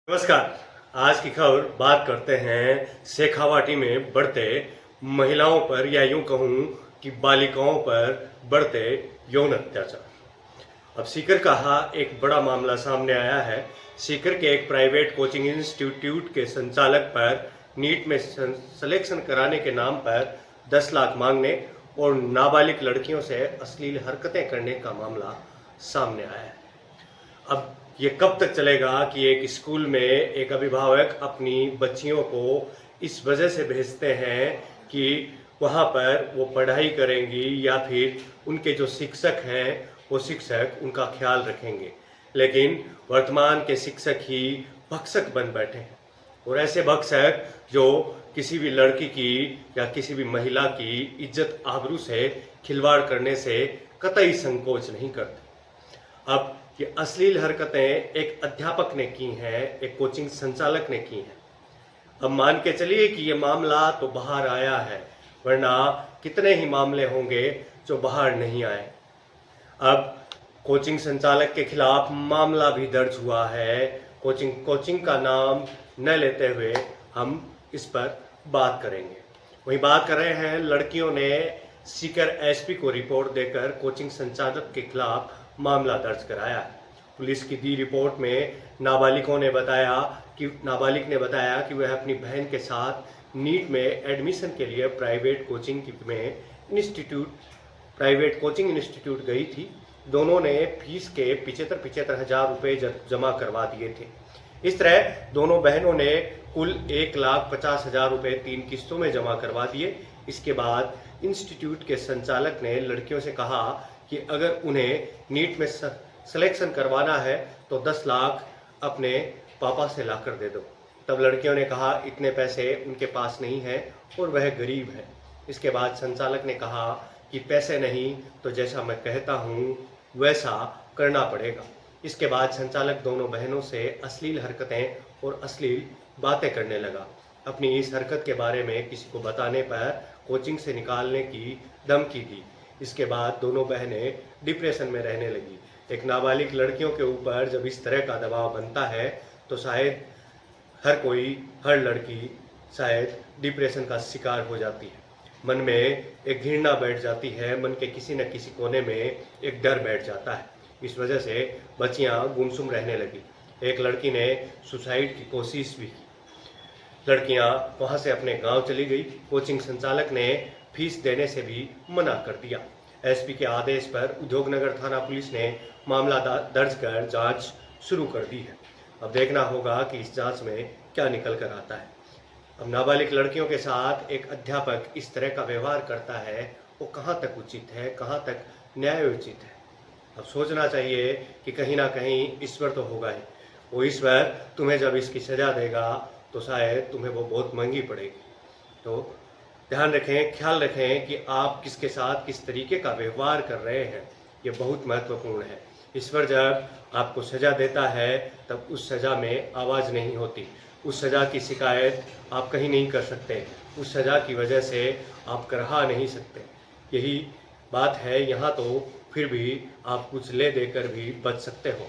नमस्कार। आज की खबर बात करते हैं शेखावाटी में बढ़ते महिलाओं पर या यूं कहूं कि बालिकाओं पर बढ़ते यौन अत्याचार। अब सीकर का एक बड़ा मामला सामने आया है। सीकर के एक प्राइवेट कोचिंग इंस्टीट्यूट के संचालक पर नीट में सिलेक्शन कराने के नाम पर 10 लाख मांगने और नाबालिग लड़कियों से अश्लील हरकतें करने का मामला सामने आया है। अब ये कब तक चलेगा कि एक स्कूल में एक अभिभावक अपनी बच्चियों को इस वजह से भेजते हैं कि वहाँ पर वो पढ़ाई करेंगी या फिर उनके जो शिक्षक हैं वो शिक्षक उनका ख्याल रखेंगे, लेकिन वर्तमान के शिक्षक ही भक्षक बन बैठे हैं। और ऐसे भक्षक जो किसी भी लड़की की या किसी भी महिला की इज्जत आबरू से खिलवाड़ करने से कतई संकोच नहीं करते। अब ये अश्लील हरकतें एक अध्यापक ने की हैं, एक कोचिंग संचालक ने की हैं। अब मान के चलिए कि ये मामला तो बाहर आया है, वरना कितने ही मामले होंगे जो बाहर नहीं आए। अब कोचिंग संचालक के खिलाफ मामला भी दर्ज हुआ है। कोचिंग का नाम न लेते हुए हम इस पर बात करेंगे। वहीं बात कर रहे हैं, लड़कियों ने सीकर एसपी को रिपोर्ट देकर कोचिंग संचालक के खिलाफ मामला दर्ज कराया है। पुलिस की दी रिपोर्ट में नाबालिग ने बताया कि वह अपनी बहन के साथ नीट में एडमिशन के लिए प्राइवेट कोचिंग इंस्टीट्यूट गई थी। दोनों ने फीस के 75 हजार रुपये जमा करवा दिए थे। इस तरह दोनों बहनों ने कुल 1,50,000 रुपये 3 किस्तों में जमा करवा दिए। इसके बाद इंस्टीट्यूट के संचालक ने लड़कियों से कहा कि अगर उन्हें नीट में सिलेक्शन करवाना है तो 10 लाख अपने पापा से लाकर दे दो। तब लड़कियों ने कहा इतने पैसे उनके पास नहीं है और वह गरीब है। इसके बाद संचालक ने कहा कि पैसे नहीं तो जैसा मैं कहता हूँ वैसा करना पड़ेगा। इसके बाद संचालक दोनों बहनों से अश्लील हरकतें और अश्लील बातें करने लगा। अपनी इस हरकत के बारे में किसी को बताने पर कोचिंग से निकालने की धमकी दी। इसके बाद दोनों बहनें डिप्रेशन में रहने लगी। एक नाबालिग लड़कियों के ऊपर जब इस तरह का दबाव बनता है तो शायद हर लड़की शायद डिप्रेशन का शिकार हो जाती है। मन में एक घृणा बैठ जाती है, मन के किसी न किसी कोने में एक डर बैठ जाता है। इस वजह से बच्चियां गुमसुम रहने लगी। एक लड़की ने सुसाइड की कोशिश भी की। लड़कियां वहां से अपने गांव चली गई। कोचिंग संचालक ने फीस देने से भी मना कर दिया। एसपी के आदेश पर उद्योगनगर थाना पुलिस ने मामला दर्ज कर जांच शुरू कर दी है। अब देखना होगा कि इस जांच में क्या निकल कर आता है। अब नाबालिग लड़कियों के साथ एक अध्यापक इस तरह का व्यवहार करता है, वो कहाँ तक उचित है, कहाँ तक न्यायोचित है। अब सोचना चाहिए कि कहीं ना कहीं ईश्वर तो होगा ही। वो ईश्वर तुम्हें जब इसकी सजा देगा तो शायद तुम्हें वो बहुत महंगी पड़ेगी। तो ध्यान रखें, ख्याल रखें कि आप किसके साथ किस तरीके का व्यवहार कर रहे हैं, ये बहुत महत्वपूर्ण है। ईश्वर जब आपको सज़ा देता है तब उस सज़ा में आवाज़ नहीं होती। उस सज़ा की शिकायत आप कहीं नहीं कर सकते। उस सज़ा की वजह से आप करहा नहीं सकते। यही बात है। यहाँ तो फिर भी आप कुछ ले देकर भी बच सकते हो,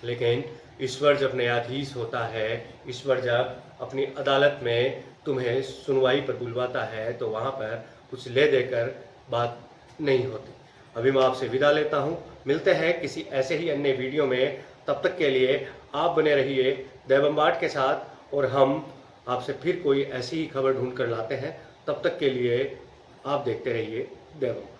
लेकिन ईश्वर जब न्यायाधीश होता है, ईश्वर जब अपनी अदालत में तुम्हें सुनवाई पर बुलवाता है तो वहाँ पर कुछ ले देकर बात नहीं होती। अभी मैं आपसे विदा लेता हूँ। मिलते हैं किसी ऐसे ही अन्य वीडियो में। तब तक के लिए आप बने रहिए देवम्बाट के साथ और हम आपसे फिर कोई ऐसी ही खबर ढूंढ कर लाते हैं। तब तक के लिए आप देखते रहिए देवम्बाट।